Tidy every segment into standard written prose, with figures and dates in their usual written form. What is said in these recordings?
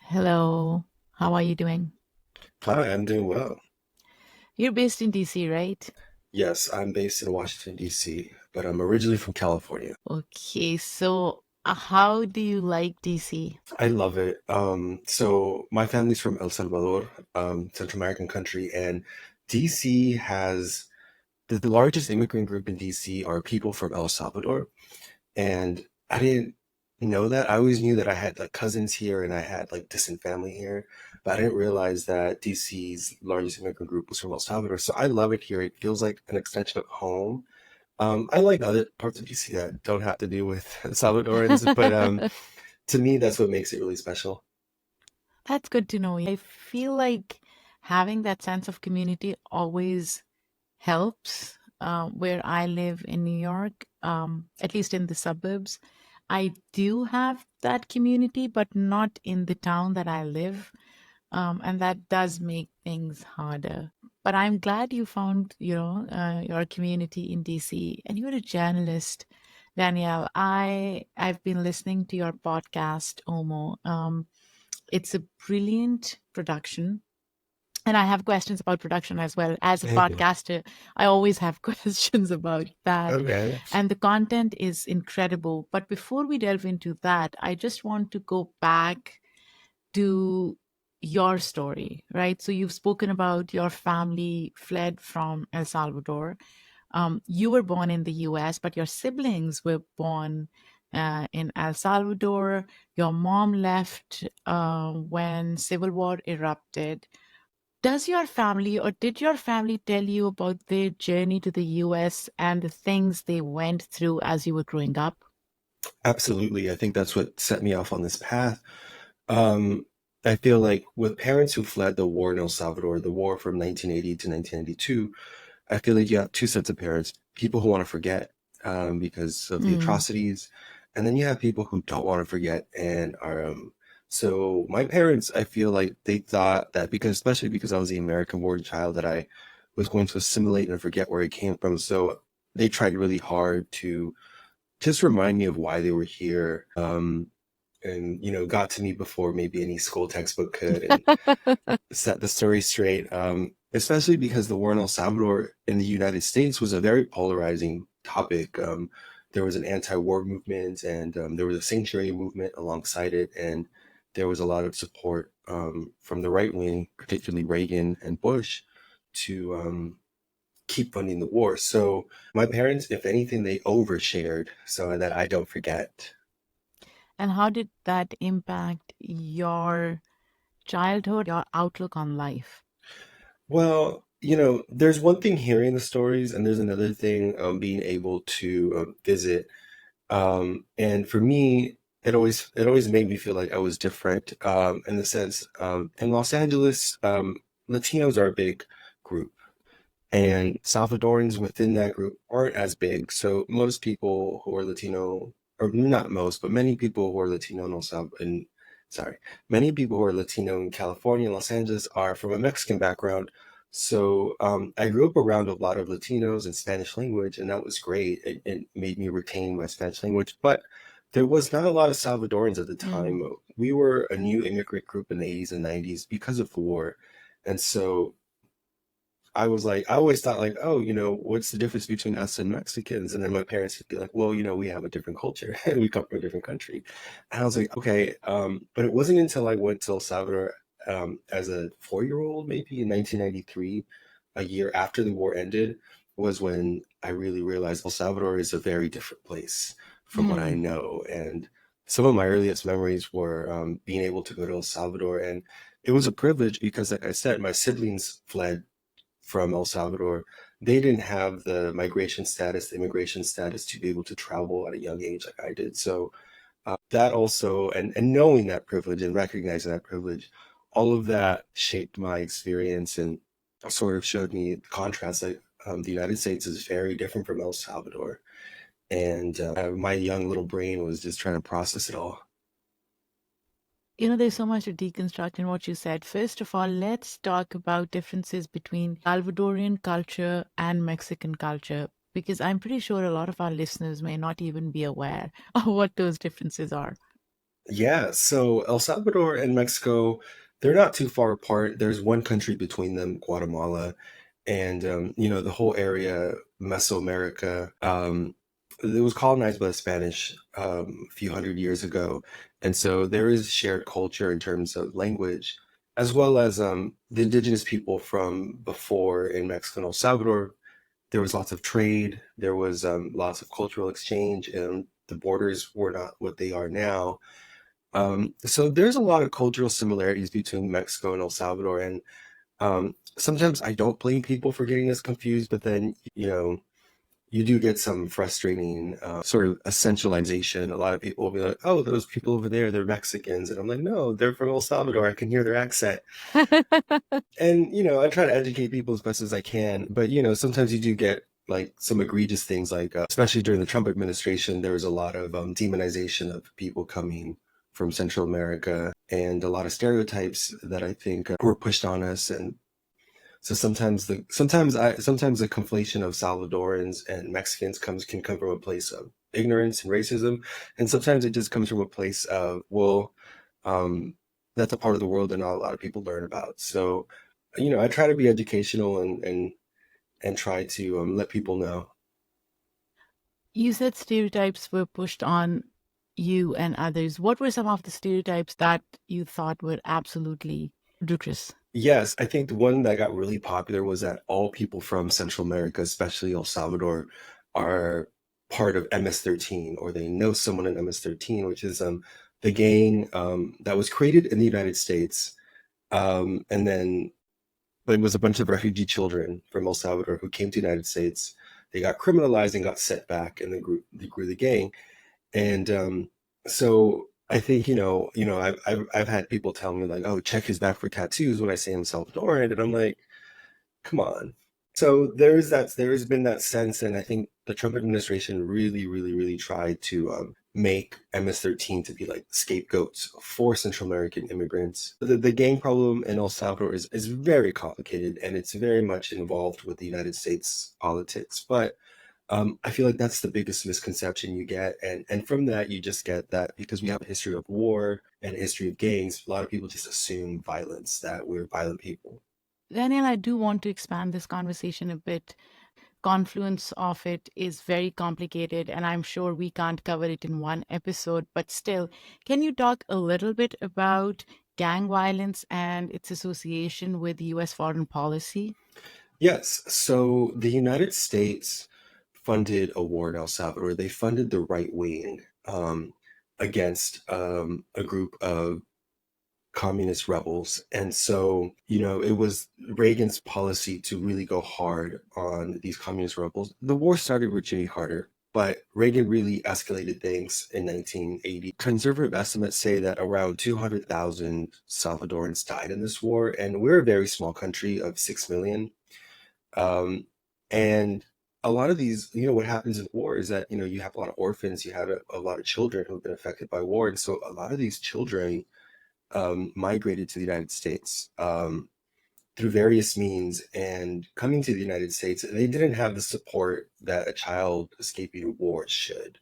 Hello, how are you doing? Hi, I'm doing well. You're based in DC, right? Yes, I'm based in Washington, D.C., but I'm originally from California. Okay, so how do you like DC? I love it. So my family's from El Salvador, Central American country, and D.C. has the largest immigrant group in D.C. are people from El Salvador. And I didn't know that. I always knew that I had like cousins here and I had like distant family here, but I didn't realize that DC's largest immigrant group was from El Salvador. So I love it here. It feels like an extension of home. I like other parts of DC that don't have to do with Salvadorans, but to me, that's what makes it really special. That's good to know. I feel like having that sense of community always helps. Where I live in New York, at least in the suburbs, I do have that community, but not in the town that I live. And that does make things harder. But I'm glad you found, your community in DC, and you're a journalist, Danielle. I've been listening to your podcast, Omo. It's a brilliant production. And I have questions about production as well. As a Thank you. podcaster, I always have questions about that. Okay. And the content is incredible. But before we delve into that, I just want to go back to your story, right? So you've spoken about your family fled from El Salvador. You were born in the US, but your siblings were born in El Salvador. Your mom left when civil war erupted. Does your family or did your family tell you about their journey to the US and the things they went through as you were growing up? Absolutely. I think that's what set me off on this path. Um, I feel like with parents who fled the war in El Salvador, the war from 1980 to 1992, I feel like you have two sets of parents, people who want to forget because of the Mm, atrocities, and then you have people who don't want to forget and are. So my parents, I feel like they thought that because, especially because I was the American born child, that I was going to assimilate and forget where I came from. So they tried really hard to just remind me of why they were here. And got to me before maybe any school textbook could, and set the story straight. Especially because the war in El Salvador in the United States was a very polarizing topic. There was an anti-war movement, and there was a sanctuary movement alongside it, and there was a lot of support from the right wing, particularly Reagan and Bush, to keep funding the war. So my parents, if anything, they overshared so that I don't forget. and how did that impact your childhood, your outlook on life? Well, there's one thing hearing the stories, and there's another thing being able to visit. And for me, it always made me feel like I was different in the sense in Los Angeles, Latinos are a big group, and Salvadorans within that group aren't as big. So most people who are Latino, or not most, but many people who are Latino in sorry, many people who are Latino in California, Los Angeles are from a Mexican background. So I grew up around a lot of Latinos and Spanish language, and that was great. It made me retain my Spanish language, but there was not a lot of Salvadorans at the Mm. time. We were a new immigrant group in the 80s and 90s because of the war. And so I was like, I always thought like, oh, what's the difference between us and Mexicans? And then my parents would be like, well, we have a different culture and we come from a different country. And I was like, okay. But it wasn't until I went to El Salvador as a 4-year old, maybe in 1993, a year after the war ended, was when I really realized El Salvador is a very different place from what I Mm. know. And some of my earliest memories were being able to go to El Salvador. And it was a privilege because, like I said, my siblings fled from El Salvador, they didn't have the migration status, the immigration status to be able to travel at a young age like I did. So that also, and knowing that privilege and recognizing that privilege, all of that shaped my experience and sort of showed me the contrast that the United States is very different from El Salvador. And my young little brain was just trying to process it all. There's so much to deconstruct in what you said. First of all, let's talk about differences between Salvadorian culture and Mexican culture, because I'm pretty sure a lot of our listeners may not even be aware of what those differences are. Yeah, so El Salvador and Mexico, they're not too far apart. There's one country between them, Guatemala, and the whole area, Mesoamerica. It was colonized by the Spanish a few hundred years ago, and so there is shared culture in terms of language, as well as the indigenous people from before in Mexico and El Salvador. There was lots of trade. There was lots of cultural exchange, and the borders were not what they are now. So there's a lot of cultural similarities between Mexico and El Salvador, and sometimes I don't blame people for getting this confused, but then you do get some frustrating sort of essentialization. A lot of people will be like, "Oh, those people over there, they're Mexicans," and I'm like, "No, they're from El Salvador. I can hear their accent." And I try to educate people as best as I can, but sometimes you do get like some egregious things, like especially during the Trump administration, there was a lot of demonization of people coming from Central America, and a lot of stereotypes that I think were pushed on us. And so sometimes the conflation of Salvadorans and Mexicans can come from a place of ignorance and racism, and sometimes it just comes from a place of, well, um, that's a part of the world that not a lot of people learn about. So, I try to be educational and try to let people know. You said stereotypes were pushed on you and others. What were some of the stereotypes that you thought were absolutely ludicrous? Yes, I think the one that got really popular was that all people from Central America, especially El Salvador, are part of MS-13, or they know someone in MS-13, which is the gang that was created in the United States. And then but it was a bunch of refugee children from El Salvador who came to the United States. They got criminalized and got sent back, and they grew the gang. And so I think I've had people tell me like, "Oh, check his back for tattoos," when I say I'm Salvadoran, and I'm like, "Come on." So there has been that sense, and I think the Trump administration really, really, really tried to make MS-13 to be like scapegoats for Central American immigrants. The gang problem in El Salvador is very complicated, and it's very much involved with the United States politics. But I feel like that's the biggest misconception you get, and from that you just get that because we have a history of war and a history of gangs, a lot of people just assume violence, that we're violent people. Daniel, I do want to expand this conversation a bit. Confluence of it is very complicated, and I'm sure we can't cover it in one episode. But still, can you talk a little bit about gang violence and its association with US foreign policy? Yes, so the United States funded a war in El Salvador. They funded the right wing against a group of communist rebels. And so, it was Reagan's policy to really go hard on these communist rebels. The war started with Jimmy Carter, but Reagan really escalated things in 1980. Conservative estimates say that around 200,000 Salvadorans died in this war, and we're a very small country of 6 million. Um, and a lot of these, what happens in war is that, you have a lot of orphans, you have a lot of children who have been affected by war. And so a lot of these children migrated to the United States through various means, and coming to the United States, they didn't have the support that a child escaping war should.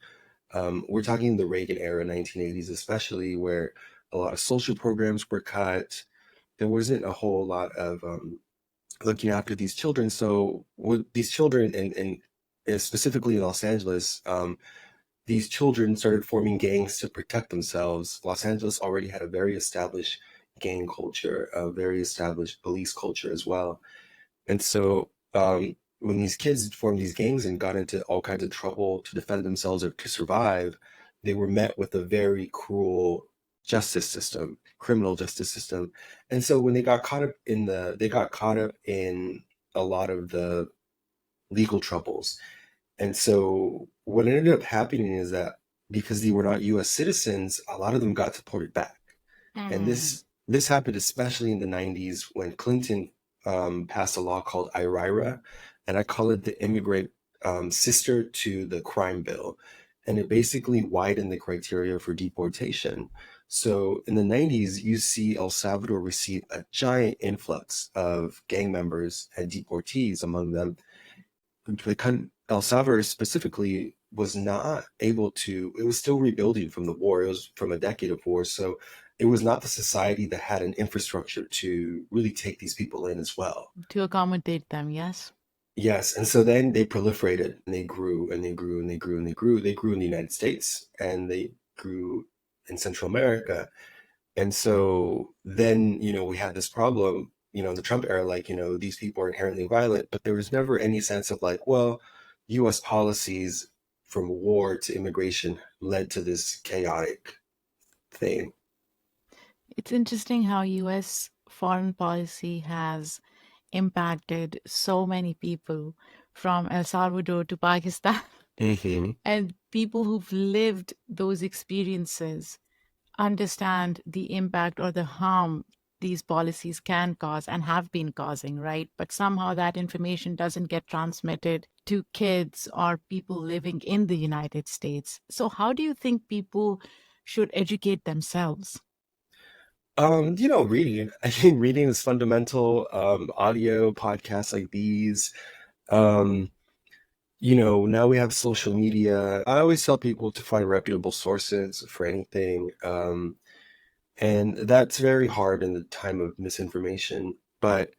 We're talking the Reagan era, 1980s, especially, where a lot of social programs were cut. There wasn't a whole lot of looking after these children. So with these children, and specifically in Los Angeles, these children started forming gangs to protect themselves. Los Angeles already had a very established gang culture, a very established police culture as well. And so when these kids formed these gangs and got into all kinds of trouble to defend themselves or to survive, they were met with a very cruel justice system, criminal justice system. And so when they got caught up in a lot of the legal troubles. And so what ended up happening is that because they were not US citizens, a lot of them got deported back. And Mm. this happened especially in the 90s when Clinton passed a law called IRIRA, and I call it the immigrant sister to the crime bill. And it basically widened the criteria for deportation. So in the 90s, you see El Salvador receive a giant influx of gang members and deportees among them. El Salvador specifically was not able to, it was still rebuilding from the war. It was from a decade of war. So it was not the society that had an infrastructure to really take these people in as well. To accommodate them, yes. Yes. And so then they proliferated and they grew and they grew and they grew and they grew. They grew in the United States and they grew in Central America. And so then, we had this problem, in the Trump era, like, these people are inherently violent, but there was never any sense of like, well, US policies from war to immigration led to this chaotic thing. It's interesting how US foreign policy has impacted so many people from El Salvador to Pakistan. Hmm. And people who've lived those experiences understand the impact or the harm these policies can cause and have been causing, right? But somehow that information doesn't get transmitted to kids or people living in the United States. So, how do you think people should educate themselves? Reading. I think reading is fundamental. Audio podcasts like these. Um, now we have social media. I always tell people to find reputable sources for anything. And that's very hard in the time of misinformation. But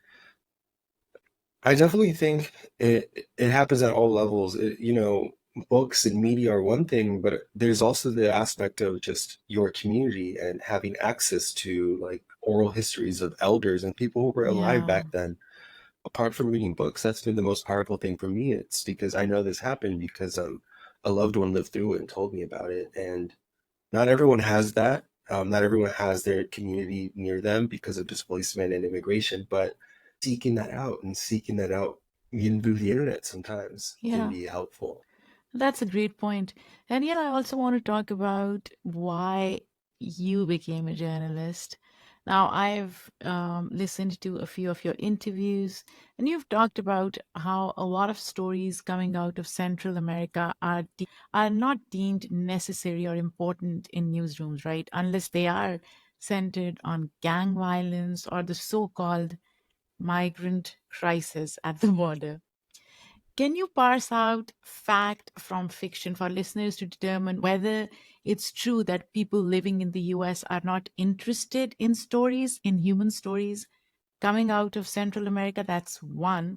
I definitely think it happens at all levels. Books and media are one thing, but there's also the aspect of just your community and having access to like oral histories of elders and people who were alive Yeah. back then. Apart from reading books, that's been the most powerful thing for me. It's because I know this happened because a loved one lived through it and told me about it. And not everyone has that. Not everyone has their community near them because of displacement and immigration, but seeking that out even through the internet sometimes can Yeah. be helpful. That's a great point. And yet, I also want to talk about why you became a journalist. Now, I've listened to a few of your interviews, and you've talked about how a lot of stories coming out of Central America are not deemed necessary or important in newsrooms, right? Unless they are centered on gang violence or the so called migrant crisis at the border. Can you parse out fact from fiction for listeners to determine whether it's true that people living in the US are not interested in stories, in human stories coming out of Central America? That's one.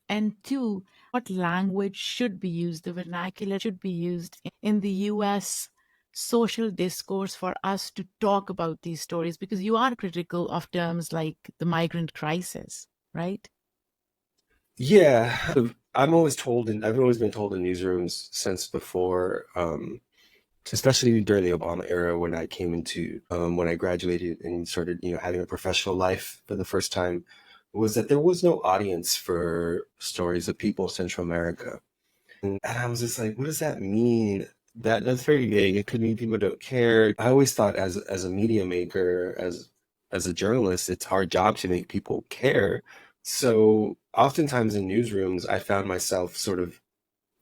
And two, what language should be used, the vernacular should be used in the US social discourse for us to talk about these stories? Because you are critical of terms like the migrant crisis, right? Yeah, I've always been told in newsrooms since before, especially during the Obama era when I came into, when I graduated and started, having a professional life for the first time, was that there was no audience for stories of people in Central America. And I was just like, what does that mean? That's very vague. It could mean people don't care. I always thought as a media maker, as a journalist, it's our job to make people care. So oftentimes in newsrooms, I found myself sort of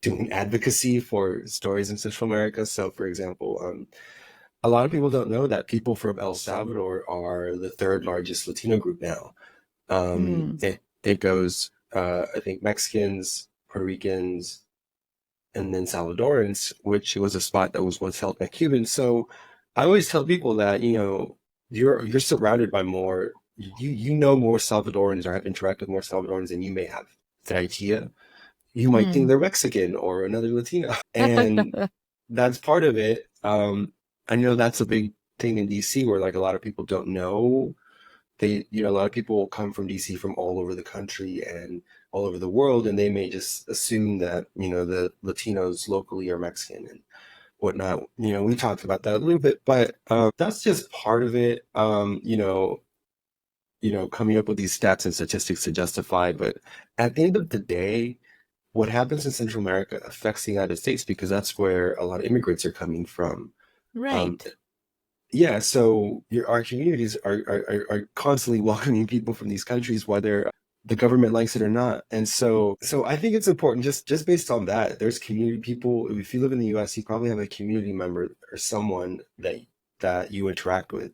doing advocacy for stories in Central America. So for example, a lot of people don't know that people from El Salvador are the third largest Latino group now. Hmm. It goes, I think Mexicans, Puerto Ricans, and then Salvadorans, which was a spot that was once held by Cubans. So I always tell people that, you're surrounded by more, you know more Salvadorans or have interacted with more Salvadorans than you may have the idea. You might think Hmm. they're Mexican or another Latino. And that's part of it. I know that's a big thing in DC where like a lot of people don't know a lot of people come from DC from all over the country and all over the world, and they may just assume that, the Latinos locally are Mexican and whatnot. We talked about that a little bit, but that's just part of it. Coming up with these stats and statistics to justify, but at the end of the day, what happens in Central America affects the United States because that's where a lot of immigrants are coming from. Um, Right. yeah, so our communities are constantly welcoming people from these countries, whether the government likes it or not. And so I think it's important just based on that. There's community people. If you live in the US, you probably have a community member or someone that you interact with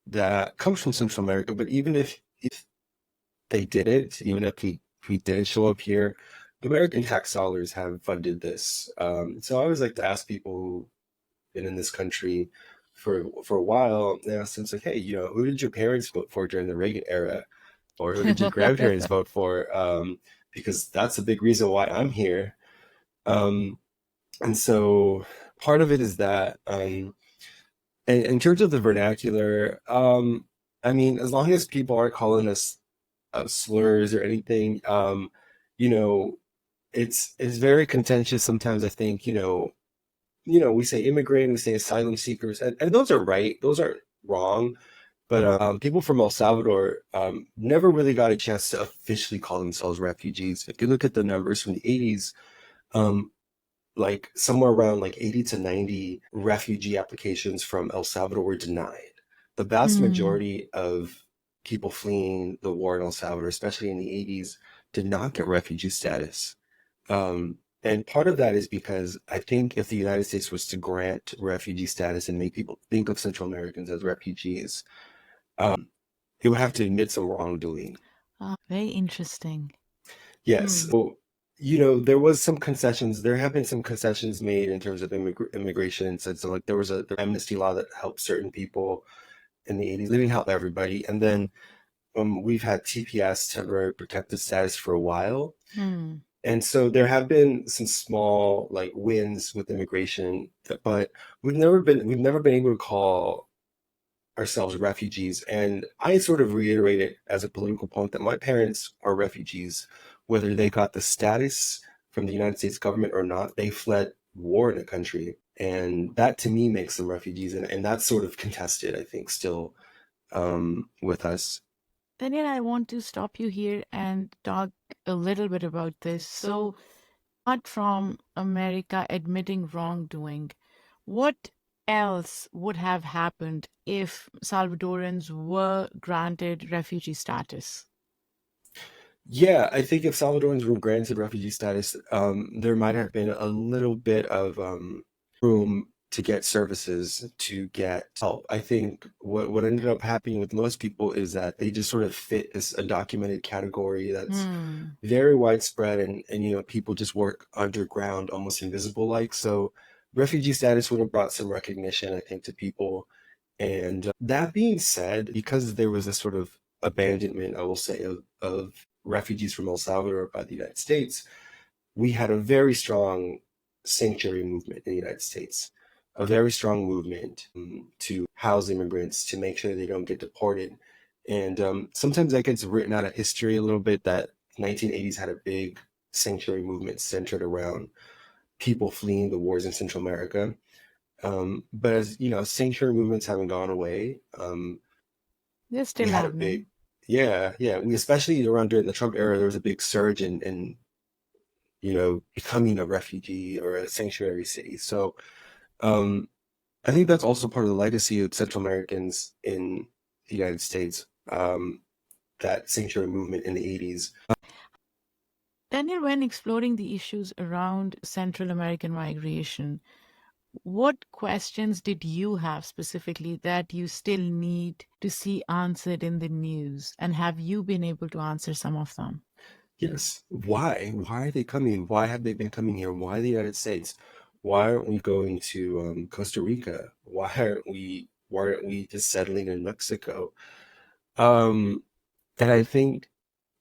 that comes from Central America. But even if they didn't, even if we didn't show up here, American tax dollars have funded this. So I always like to ask people who've been in this country for a while, and ask them, it's like, hey, who did your parents vote for during the Reagan era? Or who did your grandparents vote for? Because that's a big reason why I'm here. Um, and so part of it is that, in terms of the vernacular, I mean, as long as people aren't calling us slurs or anything, you know, it's very contentious sometimes. I think, we say immigrant, we say asylum seekers, and those are right. Those aren't wrong. But people from El Salvador never really got a chance to officially call themselves refugees. If you look at the numbers from the 80s, um, like somewhere around like 80 to 90 refugee applications from El Salvador were denied. The vast Hmm. majority of people fleeing the war in El Salvador, especially in the 80s, did not get refugee status. And part of that is because I think if the United States was to grant refugee status and make people think of Central Americans as refugees, it would have to admit some wrongdoing. Very interesting. Yes. Hmm. So, there was some concessions. There have been some concessions made in terms of immigration. So, like, there was the amnesty law that helped certain people in the 80s. They didn't help everybody. And then we've had TPS, temporary protected status, for a while. Hmm. And so there have been some small like wins with immigration, but we've never been able to call ourselves refugees. And I sort of reiterate it as a political point that my parents are refugees, whether they got the status from the United States government or not. They fled war in a country. And that to me makes them refugees. And that's sort of contested, I think, still with us. Daniel, I want to stop you here and talk a little bit about this. So, apart from America admitting wrongdoing, what else would have happened if Salvadorans were granted refugee status? Yeah, I think if Salvadorans were granted refugee status, there might have been a little bit of room to get services, to get help. I think what ended up happening with most people is that they just sort of fit this undocumented category that's Hmm. very widespread, and people just work underground, almost invisible like. So refugee status would have brought some recognition, I think, to people. And that being said, because there was a sort of abandonment, I will say, of refugees from El Salvador by the United States, we had a very strong sanctuary movement in the United States, a very strong movement to house immigrants, to make sure they don't get deported. And sometimes that gets written out of history a little bit, that 1980s had a big sanctuary movement centered around people fleeing the wars in Central America. But as you know, sanctuary movements haven't gone away. They're We still had a big, happening. yeah, yeah. We especially around during the Trump era, there was a big surge in becoming a refugee or a sanctuary city. So um, I think that's also part of the legacy of Central Americans in the United States. That sanctuary movement in the 80s. Daniel, when exploring the issues around Central American migration, what questions did you have specifically that you still need to see answered in the news? And have you been able to answer some of them? Yes. Why? Why are they coming? Why have they been coming here? Why the United States? Why aren't we going to Costa Rica? Why aren't we just settling in Mexico? Um, and I think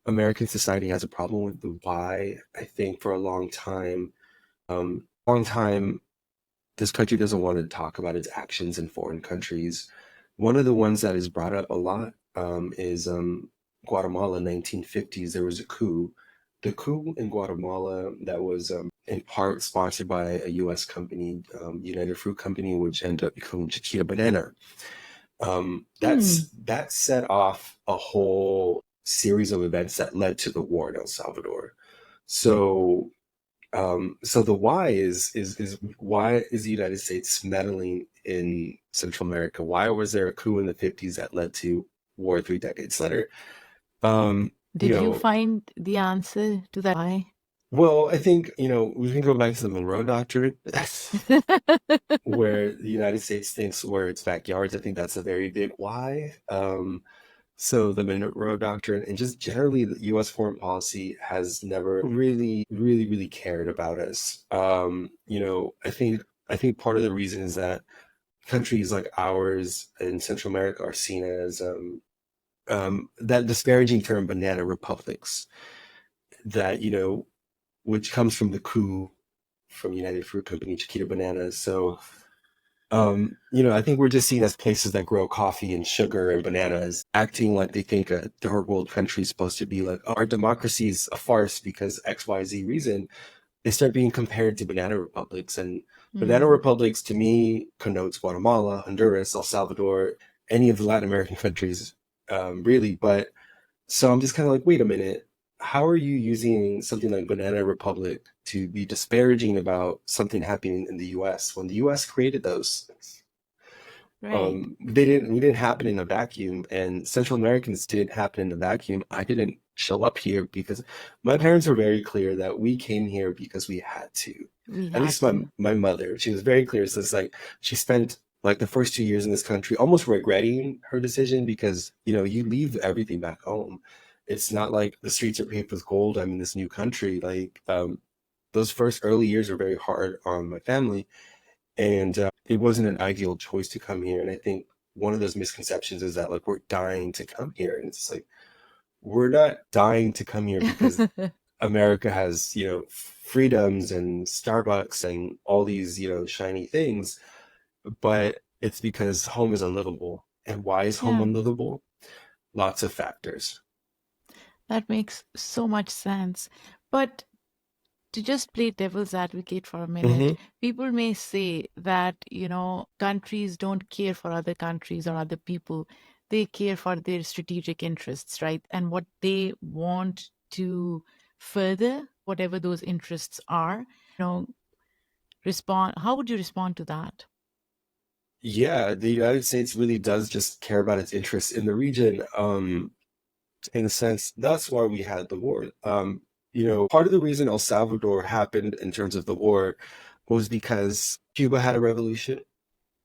American society has a problem with the why. I think for a long time, this country doesn't want to talk about its actions in foreign countries. One of the ones that is brought up a lot is Guatemala, 1950s. There was a coup. The coup in Guatemala that was in part sponsored by a U.S. company, United Fruit Company, which ended up becoming Chiquita Banana. Hmm. That set off a whole series of events that led to the war in El Salvador. So so the why is why is the United States meddling in Central America? Why was there a coup in the 50s that led to war 3 decades later? Um, you Did you know, find the answer to that why? well, I think, we can go back to the Monroe Doctrine, where the United States thinks we're its backyards. I think that's a very big why. So the Monroe Doctrine and just generally the U.S. foreign policy has never really cared about us. I think part of the reason is that countries like ours in Central America are seen as that disparaging term banana republics that, which comes from the coup from United Fruit Company, Chiquita Bananas. So, I think we're just seen as places that grow coffee and sugar and bananas, acting like they think a third world country is supposed to be like, oh, our democracy is a farce because XYZ reason. They start being compared to banana republics. And banana Hmm. republics to me connotes Guatemala, Honduras, El Salvador, any of the Latin American countries, really. But so I'm just kind of like, wait a minute. How are you using something like Banana Republic to be disparaging about something happening in the US when the US created those? Right. We didn't happen in a vacuum, and Central Americans didn't happen in a vacuum. I didn't show up here because my parents were very clear that we came here because we had to. We At had least my to. my mother, she was very clear. So it's like she spent like the first 2 years in this country almost regretting her decision because you leave everything back home. It's not like the streets are paved with gold. I'm in this new country. Like those first early years were very hard on my family, and it wasn't an ideal choice to come here. And I think one of those misconceptions is that like we're dying to come here, and it's like we're not dying to come here because America has freedoms and Starbucks and all these shiny things, but it's because home is unlivable. And why is home Yeah, unlivable? Lots of factors. that makes so much sense. But to just play devil's advocate for a minute, Hmm. people may say that, countries don't care for other countries or other people. They care for their strategic interests, right? And what they want to further, whatever those interests are, know, how would you respond to that? Yeah, the United States really does just care about its interests in the region. In a sense, that's why we had the war. Part of the reason El Salvador happened in terms of the war was because Cuba had a revolution.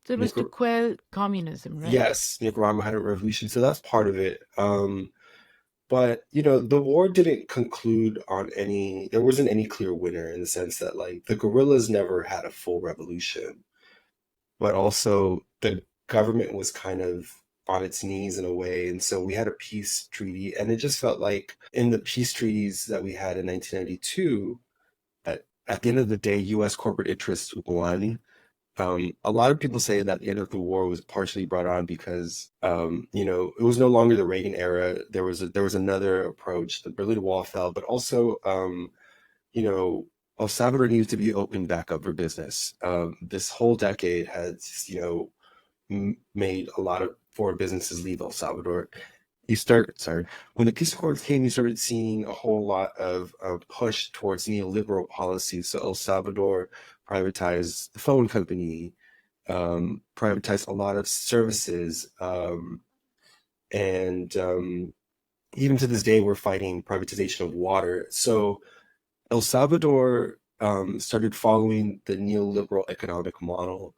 So it was to Nicar- quell communism, right? yes, Nicaragua had a revolution, so that's part of it. But the war didn't conclude on any. There wasn't any clear winner in the sense that like the guerrillas never had a full revolution, but also the government was kind of on its knees in a way. And so we had a peace treaty, and it just felt like in the peace treaties that we had in 1992, at the end of the day, US corporate interests won. A lot of people say that the end of the war was partially brought on because, it was no longer the Reagan era. There was another approach. The Berlin Wall fell, but also, you know, El Salvador needs to be opened back up for business. This whole decade has, made a lot of foreign businesses leave El Salvador. Sorry, when the peace accords came, you started seeing a whole lot of push towards neoliberal policies. So El Salvador privatized the phone company, privatized a lot of services, and even to this day, we're fighting privatization of water. So El Salvador started following the neoliberal economic model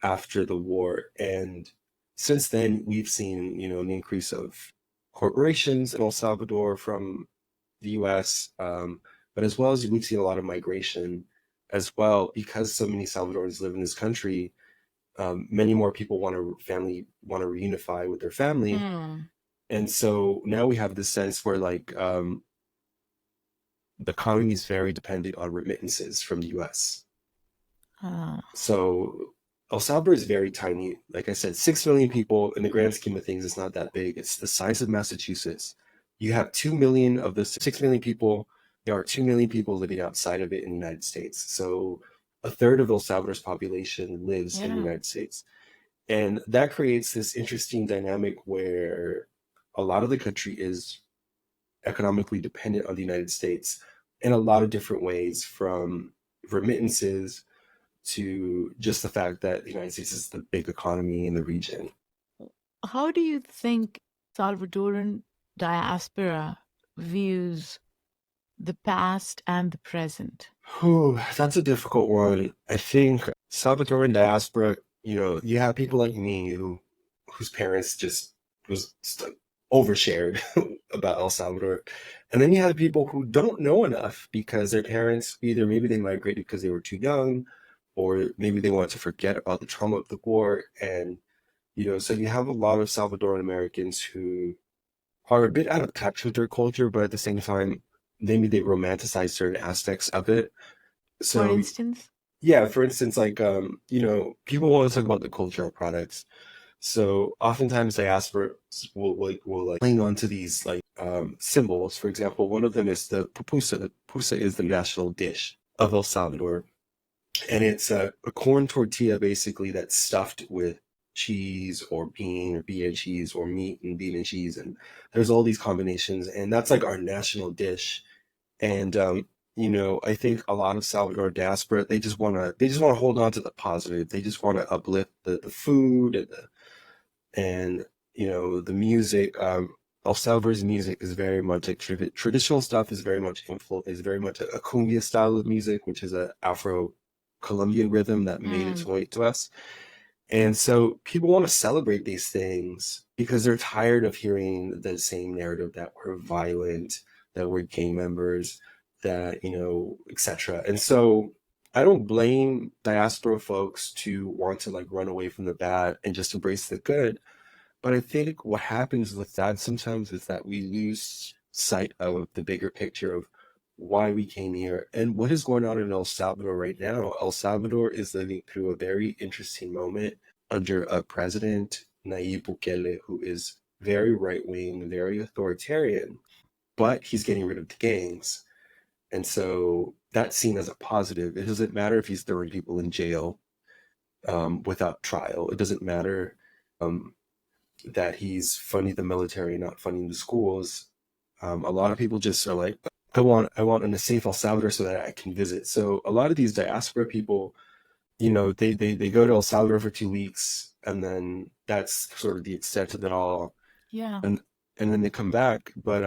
after the war. And since then, we've seen, an increase of corporations in El Salvador from the US, but as well as we've seen a lot of migration as well because so many Salvadorans live in this country. Many more people want to reunify with their family. Hmm. And so now we have this sense where like the economy is very dependent on remittances from the US. Uh, So El Salvador is very tiny. Like I said, 6 million people in the grand scheme of things, it's not that big. It's the size of Massachusetts. You have 2 million of the 6 million people. There are 2 million people living outside of it in the United States. So a third of El Salvador's population lives in the yeah. United States. And that creates this interesting dynamic where a lot of the country is economically dependent on the United States in a lot of different ways, from remittances to just the fact that the United States is the big economy in the region. How do you think Salvadoran diaspora views the past and the present? Whew, that's a difficult one. I think Salvadoran diaspora, you have people like me whose parents just was just like overshared about El Salvador. And then you have people who don't know enough because their parents either maybe they migrated because they were too young, or maybe they want to forget about the trauma of the war. And, so you have a lot of Salvadoran Americans who are a bit out of touch with their culture, but at the same time, maybe they romanticize certain aspects of it. For So instance, yeah, for instance, like people want to talk about the cultural products. So oftentimes diaspora will cling on to these like symbols. For example, one of them is the pupusa. The pupusa is the national dish of El Salvador, and it's a corn tortilla basically that's stuffed with cheese or bean and cheese or meat and bean and cheese, and there's all these combinations, and that's like our national dish. And I think a lot of Salvador diaspora they just want to hold on to the positive. They just want to uplift the food and the music. El Salvador's music is very much like traditional stuff is very much is very much a cumbia style of music, which is a Afro Colombian rhythm that made its mm, way to us. And so people want to celebrate these things because they're tired of hearing the same narrative that we're violent, that we're gang members, that, etc. And so I don't blame diaspora folks to want to like run away from the bad and just embrace the good. But I think what happens with that sometimes is that we lose sight of the bigger picture of why we came here and what is going on in El Salvador right now. El Salvador is living through a very interesting moment under a president, Nayib Bukele, who is very right wing, very authoritarian, but he's getting rid of the gangs. And so that's seen as a positive. It doesn't matter if he's throwing people in jail without trial. It doesn't matter um, that he's funding the military, not funding the schools. A lot of people just are like, I want a safe El Salvador so that I can visit. So a lot of these diaspora people, they go to El Salvador for 2 weeks, and then that's sort of the extent of it all, yeah. and then they come back. But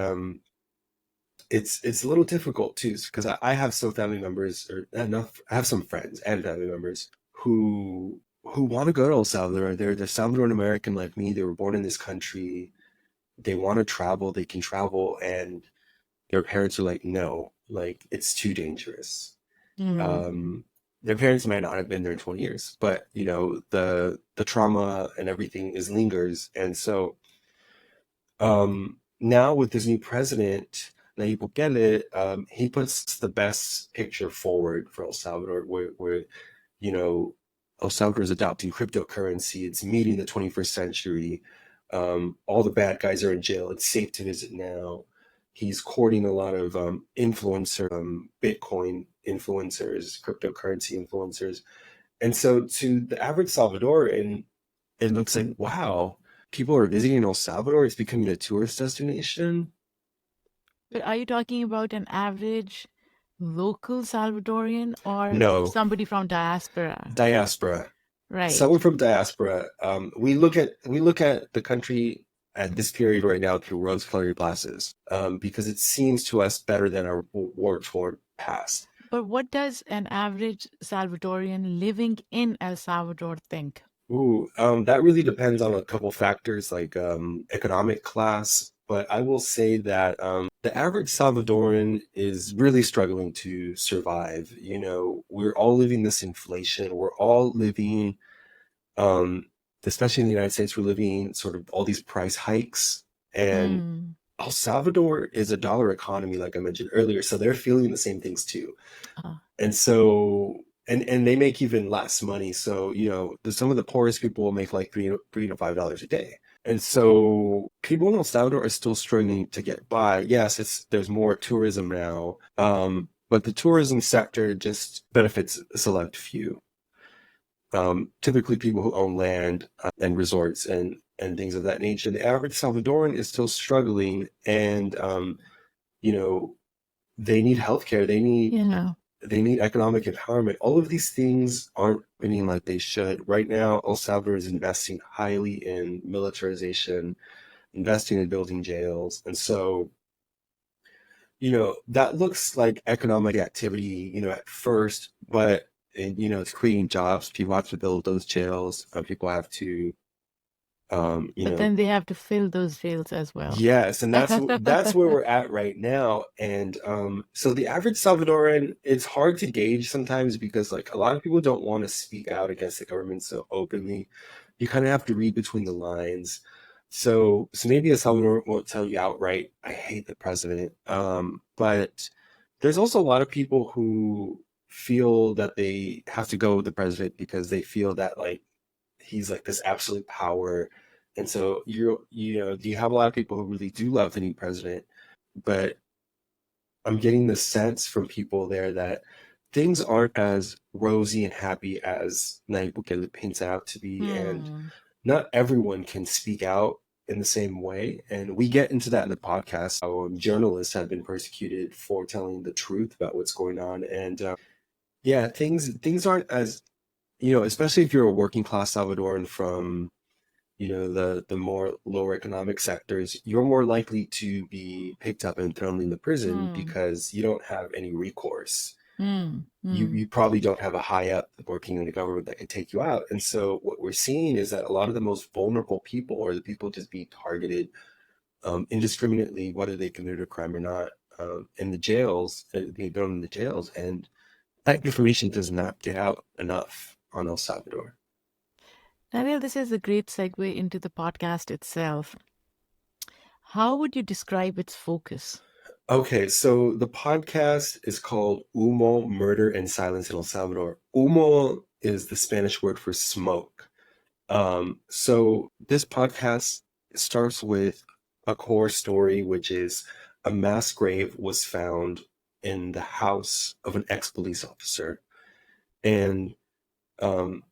it's a little difficult too because I have some family members or enough. I have some friends and family members who want to go to El Salvador. They're Salvadoran American like me. They were born in this country. They want to travel. They can travel, and their parents are like, no, like it's too dangerous. Mm, Their parents might not have been there in 20 years, but the trauma and everything is lingers. And so now with this new president, Nayib Bukele, he puts the best picture forward for El Salvador, where you know, El Salvador is adopting cryptocurrency. It's meeting the 21st century. All the bad guys are in jail. It's safe to visit now. He's courting a lot of Bitcoin influencers, cryptocurrency influencers. And so to the average Salvadoran, it looks like, wow, people are visiting El Salvador. It's becoming a tourist destination. but are you talking about an average local Salvadorian or No, somebody from diaspora? diaspora. Right. Someone from diaspora. We look at the country at this period right now through rose-colored glasses, because it seems to us better than our war-torn past. But what does an average Salvadorian living in El Salvador think? Ooh, that really depends on a couple factors like economic class. But I will say that the average Salvadoran is really struggling to survive. We're all living this inflation. We're all living, um, especially in the United States, we're living sort of all these price hikes. And Mm. El Salvador is a dollar economy, like I mentioned earlier, so they're feeling the same things too. Uh, And so, and they make even less money. So, some of the poorest people will make like three to $5 a day. And so people in El Salvador are still struggling to get by. Yes, there's more tourism now. But the tourism sector just benefits a select few. Typically people who own land and resorts and things of that nature. The average Salvadoran is still struggling, and you know, they need healthcare. yeah. They need economic empowerment. All of these things aren't winning like they should. Right now, El Salvador is investing highly in militarization, investing in building jails. And so, that looks like economic activity, at first, but, and, it's creating jobs. People have to build those jails. People have to But then they have to fill those jails as well. Yes, and that's where we're at right now. And so the average Salvadoran, it's hard to gauge sometimes because like a lot of people don't want to speak out against the government so openly. You kind of have to read between the lines. So maybe a Salvadoran won't tell you outright, I hate the president. But there's also a lot of people who feel that they have to go with the president because they feel that like he's like this absolute power. And so you have a lot of people who really do love the new president, but I'm getting the sense from people there that things aren't as rosy and happy as Nayib Bukele paints out to be, and Hmm. not everyone can speak out in the same way. And we get into that in the podcast. How journalists have been persecuted for telling the truth about what's going on, and yeah, things aren't as especially if you're a working class Salvadoran from the more lower economic sectors, you're more likely to be picked up and thrown into prison Hmm. because you don't have any recourse. Hmm. You Hmm. you probably don't have a high up working in the government that can take you out. And so what we're seeing is that a lot of the most vulnerable people are the people just being targeted indiscriminately, whether they committed a crime or not, in the jails, being thrown in the jails. And that information does not get out enough on El Salvador. Daniel, this is a great segue into the podcast itself. How would you describe its focus? Okay, so the podcast is called Humo, Murder and Silence in El Salvador. Humo is the Spanish word for smoke. So this podcast starts with a core story, which is a mass grave was found in the house of an ex-police officer. And um,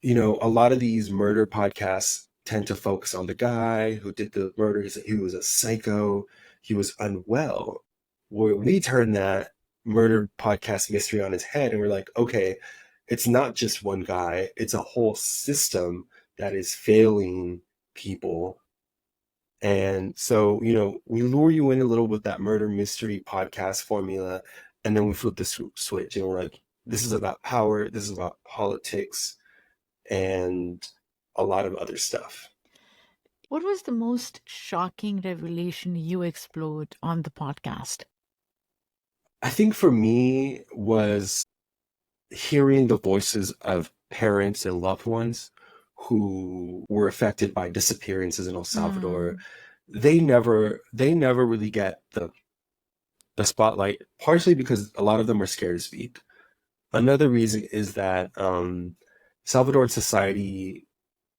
a lot of these murder podcasts tend to focus on the guy who did the murder. He was a psycho. He was unwell. Where we turn that murder podcast mystery on its head and we're like, okay, it's not just one guy. It's a whole system that is failing people. And so, we lure you in a little with that murder mystery podcast formula. And then we flip the switch and we're like, this is about power. This is about politics and a lot of other stuff. What was the most shocking revelation you explored on the podcast? I think for me was hearing the voices of parents and loved ones who were affected by disappearances in El Salvador. Hmm. They never really get the spotlight, partially because a lot of them are scared to speak. Another reason is that Salvadoran society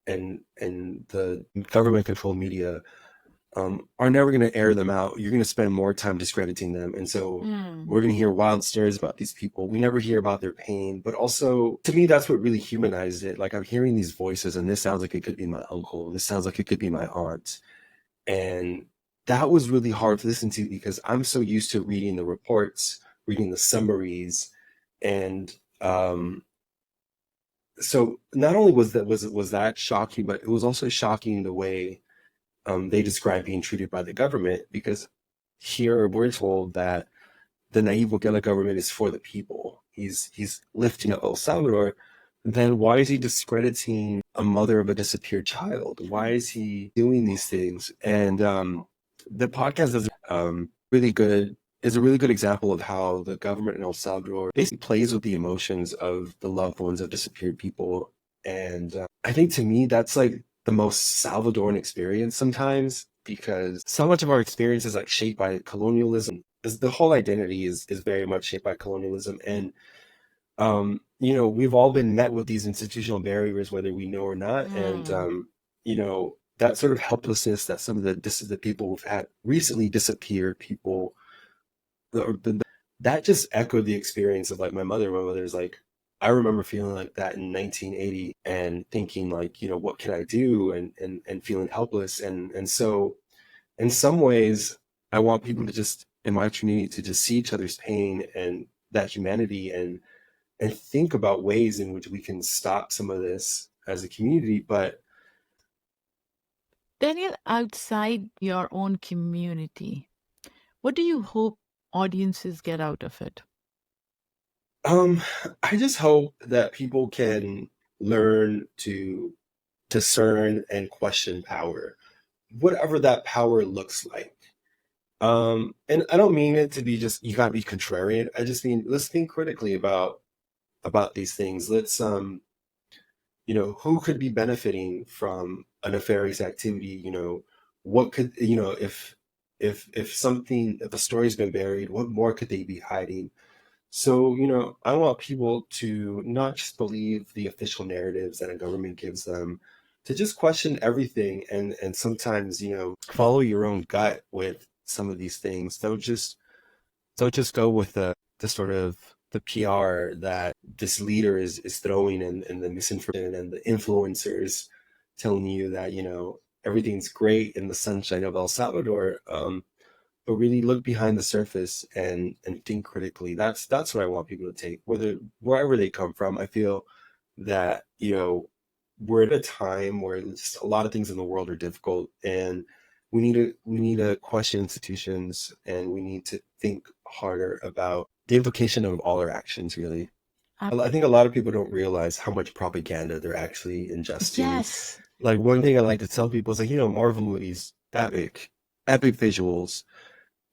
and the government controlled media are never going to air them out. You're going to spend more time discrediting them. And so Hmm. we're going to hear wild stories about these people. We never hear about their pain. But also, to me, that's what really humanized it. Like, I'm hearing these voices, and this sounds like it could be my uncle. This sounds like it could be my aunt. And that was really hard to listen to because I'm so used to reading the reports, reading the summaries. And so not only was that shocking, but it was also shocking the way they describe being treated by the government, because here we're told that the Nayib Bukele government is for the people. He's lifting up El Salvador. Then why is he discrediting a mother of a disappeared child? Why is he doing these things? And the podcast really good is a really good example of how the government in El Salvador basically plays with the emotions of the loved ones of disappeared people. And I think to me, that's like the most Salvadoran experience sometimes, because so much of our experience is like shaped by colonialism. The whole identity is very much shaped by colonialism. And, we've all been met with these institutional barriers, whether we know or not. And, Hmm. that sort of helplessness that some of the people who've had recently disappeared people, or that just echoed the experience of like my mother. My mother's like, I remember feeling like that in 1980 and thinking like, what can I do? And feeling helpless. And so in some ways, I want people to just, in my community, to just see each other's pain and that humanity, and think about ways in which we can stop some of this as a community. But Daniel, outside your own community, what do you hope audiences get out of it? um, I just hope that people can learn to discern and question power, whatever that power looks like. And I don't mean it to be just you gotta be contrarian. I just mean let's think critically about these things. Let's who could be benefiting from a nefarious activity? What could if a story's been buried, what more could they be hiding? So, I want people to not just believe the official narratives that a government gives them, to just question everything and sometimes, follow your own gut with some of these things. Don't just go with the sort of the PR that this leader is throwing and the misinformation and the influencers telling you that, everything's great in the sunshine of El Salvador. But really look behind the surface and think critically. That's what I want people to take, wherever they come from. I feel that, we're at a time where just a lot of things in the world are difficult, and we need to question institutions, and we need to think harder about the implication of all our actions, really. I think a lot of people don't realize how much propaganda they're actually ingesting. Yes. Like, one thing I like to tell people is like, Marvel movies, epic visuals,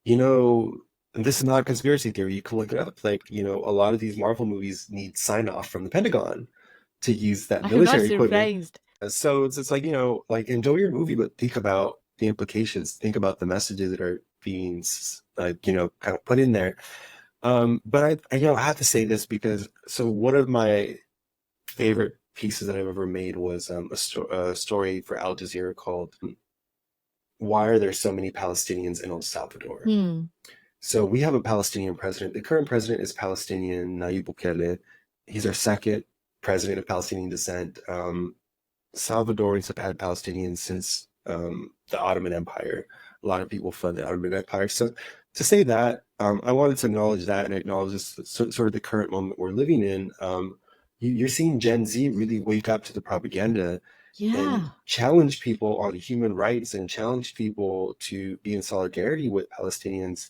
and this is not a conspiracy theory. You can look it up. Like, a lot of these Marvel movies need sign off from the Pentagon to use that I'm not military equipment. surprised. So it's like, like, enjoy your movie, but think about the implications. Think about the messages that are being, like, kind of put in there. But I have to say this because, so one of my favorite pieces that I've ever made was a story for Al Jazeera called "Why Are There So Many Palestinians in El Salvador?" Hmm. So we have a Palestinian president. The current president is Palestinian, Nayib Bukele. He's our second president of Palestinian descent. Salvadorians have had Palestinians since the Ottoman Empire. A lot of people fled the Ottoman Empire. So to say that, I wanted to acknowledge that and acknowledge this, sort of the current moment we're living in. You're seeing Gen Z really wake up to the propaganda and Yeah. challenge people on human rights and challenge people to be in solidarity with Palestinians.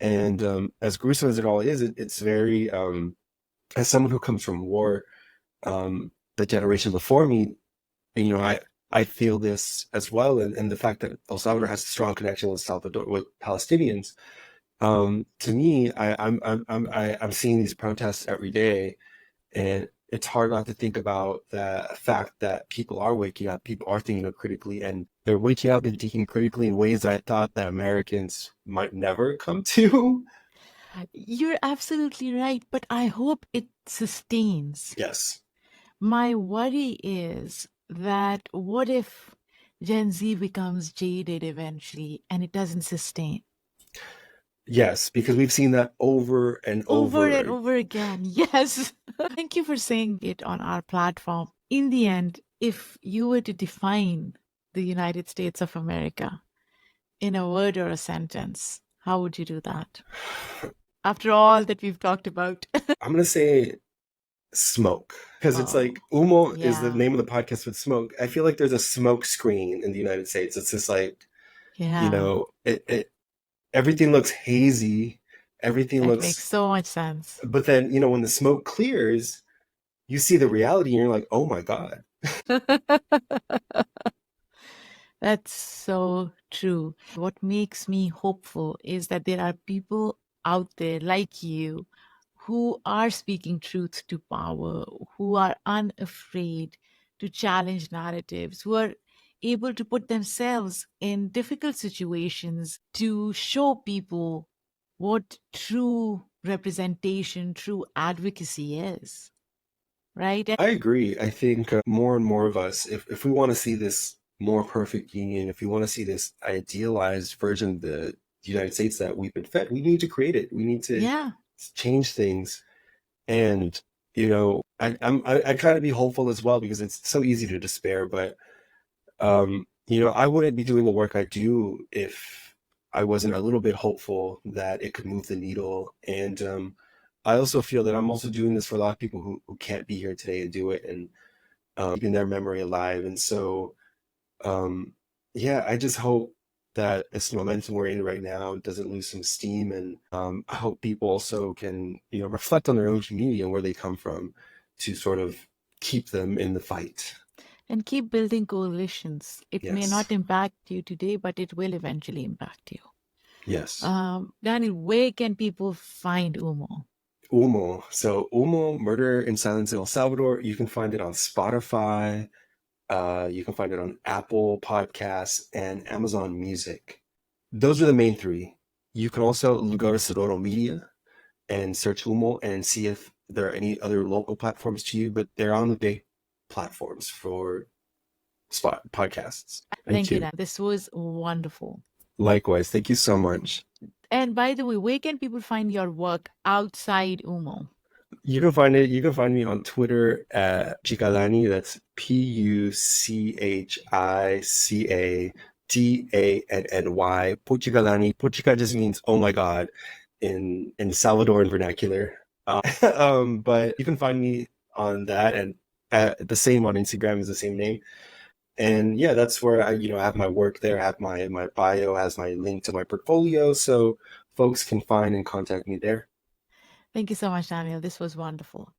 And as gruesome as it all is, it's very, as someone who comes from war, the generation before me, I feel this as well. And the fact that El Salvador has a strong connection with Palestinians, to me, I'm seeing these protests every day, and it's hard not to think about the fact that people are waking up, people are thinking critically, and they're waking up and thinking critically in ways that I thought that Americans might never come to. You're absolutely right, but I hope it sustains. Yes. My worry is that what if Gen Z becomes jaded eventually and it doesn't sustain? Yes, because we've seen that over and Over and over. over again. Yes. Thank you for saying it on our platform. In the end, if you were to define the United States of America in a word or a sentence, how would you do that? After all that we've talked about. I'm gonna say smoke, because it's Oh, like Humo is the yeah. name of the podcast with smoke. I feel like there's a smoke screen in the United States. It's just like, Yeah. everything looks hazy, everything That makes looks, so much sense. but then, when the smoke clears, you see the reality and you're like, oh my God. That's so true. What makes me hopeful is that there are people out there like you who are speaking truth to power, who are unafraid to challenge narratives, who are able to put themselves in difficult situations to show people what true representation, true advocacy is, right? I agree. I think more and more of us, if we want to see this more perfect union, if we want to see this idealized version of the United States that we've been fed, we need to create it. We need to Yeah. change things. And, I try to be hopeful as well, because it's so easy to despair. But, I wouldn't be doing the work I do if I wasn't a little bit hopeful that it could move the needle. And I also feel that I'm also doing this for a lot of people who can't be here today to do it, and keeping their memory alive. And so, um, yeah, I just hope that this momentum we're in right now doesn't lose some steam. And I hope people also can, reflect on their own community and where they come from, to sort of keep them in the fight. And keep building coalitions. It may Yes. not impact you today, but it will eventually impact you. Yes. Daniel, where can people find Umo? Humo. So Humo, Murder in Silence in El Salvador. You can find it on Spotify. You can find it on Apple Podcasts and Amazon Music. Those are the main three. You can also go to Sonoro Media and search Humo and see if there are any other local platforms to you, but they're on the big platforms for spot podcasts. Thank Thank you, you. Dan. This was wonderful. Likewise. Thank you so much. And by the way, where can people find your work outside Umo? You can find me on Twitter at Chicalani. That's Puchicadanny. Puchicalani. Puchica just means oh my god in Salvadoran vernacular. But you can find me on that, and the same on Instagram is the same name. And yeah, that's where I have my work there. I have my bio has my link to my portfolio, so folks can find and contact me there. Thank you so much, Daniel. This was wonderful.